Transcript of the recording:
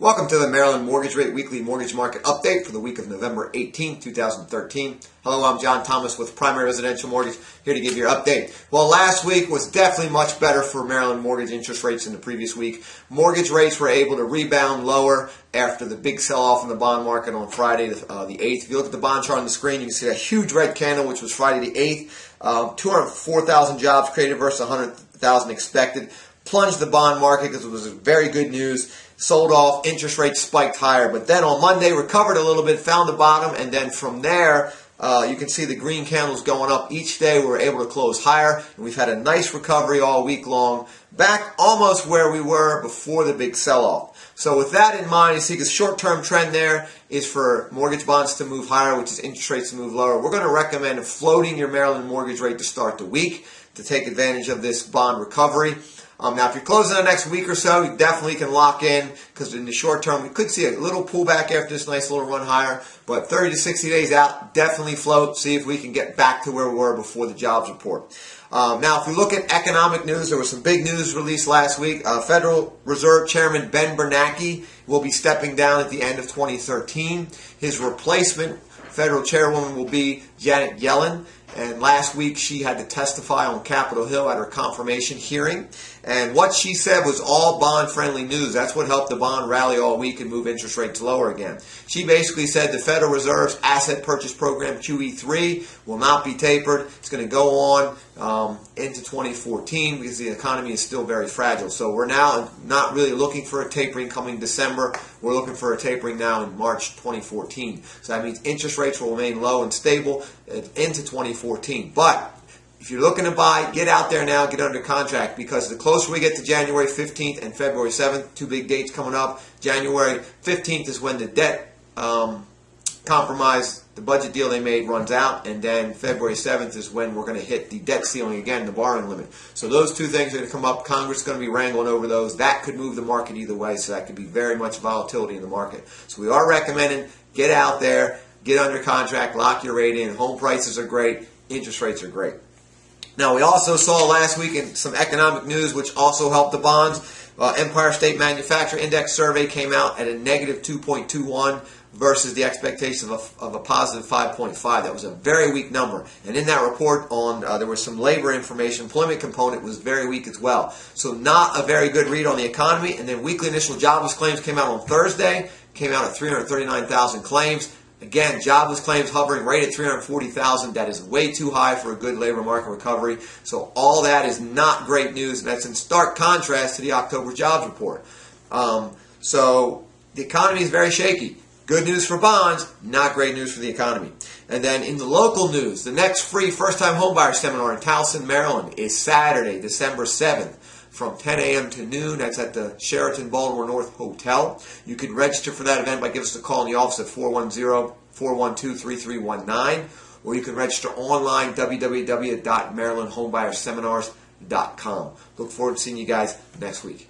Welcome to the Maryland Mortgage Rate Weekly Mortgage Market Update for the week of November 18, 2013. Hello, I'm John Thomas with Primary Residential Mortgage, here to give you your update. Well, last week was definitely much better for Maryland mortgage interest rates than the previous week. Mortgage rates were able to rebound lower after the big sell-off in the bond market on Friday the 8th. If you look at the bond chart on the screen, you can see a huge red candle, which was Friday the 8th. 204,000 jobs created versus 100,000 expected. Plunged the bond market because it was very good news. Sold off, interest rates spiked higher. But then on Monday, recovered a little bit, found the bottom, and then from there, you can see the green candles going up each day. We were able to close higher, and we've had a nice recovery all week long, back almost where we were before the big sell-off. So with that in mind, you see the short-term trend there is for mortgage bonds to move higher, which is interest rates to move lower. We're going to recommend floating your Maryland mortgage rate to start the week to take advantage of this bond recovery. Now, if you're closing the next week or so, you definitely can lock in because in the short term, we could see a little pullback after this nice little run higher. But 30 to 60 days out, definitely float. See if we can get back to where we were before the jobs report. Now, if we look at economic news, there was some big news released last week. Federal Reserve Chairman Ben Bernanke will be stepping down at the end of 2013. His replacement Federal Chairwoman will be Janet Yellen. And last week, she had to testify on Capitol Hill at her confirmation hearing. And what she said was all bond-friendly news. That's what helped the bond rally all week and move interest rates lower again. She basically said the Federal Reserve's asset purchase program, QE3, will not be tapered. It's going to go on into 2014 because the economy is still very fragile. So we're now not really looking for a tapering coming December. We're looking for a tapering now in March 2014. So that means interest rates will remain low and stable into 2014. But if you're looking to buy, get out there now, get under contract, because the closer we get to January 15th and February 7th, two big dates coming up. January 15th is when the debt compromise, the budget deal they made runs out, and then February 7th is when we're going to hit the debt ceiling again, the borrowing limit. So those two things are going to come up. Congress is going to be wrangling over those. That could move the market either way, so that could be very much volatility in the market. So we are recommending get out there, get under contract, lock your rate in. Home prices are great. Interest rates are great. Now, we also saw last week in some economic news, which also helped the bonds. Empire State Manufacturing Index survey came out at a negative 2.21 versus the expectation of a positive 5.5. That was a very weak number. And in that report, there was some labor information. Employment component was very weak as well. So not a very good read on the economy. And then weekly initial jobless claims came out on Thursday. Came out at 339,000 claims. Again, jobless claims hovering right at 340,000. That is way too high for a good labor market recovery. So all that is not great news, and that's in stark contrast to the October jobs report. So the economy is very shaky. Good news for bonds, not great news for the economy. And then in the local news, the next free first-time homebuyer seminar in Towson, Maryland is Saturday, December 7th. From 10 a.m. to noon. That's at the Sheraton Baltimore North Hotel. You can register for that event by giving us a call in the office at 410-412-3319, or you can register online, www.marylandhomebuyerseminars.com. Look forward to seeing you guys next week.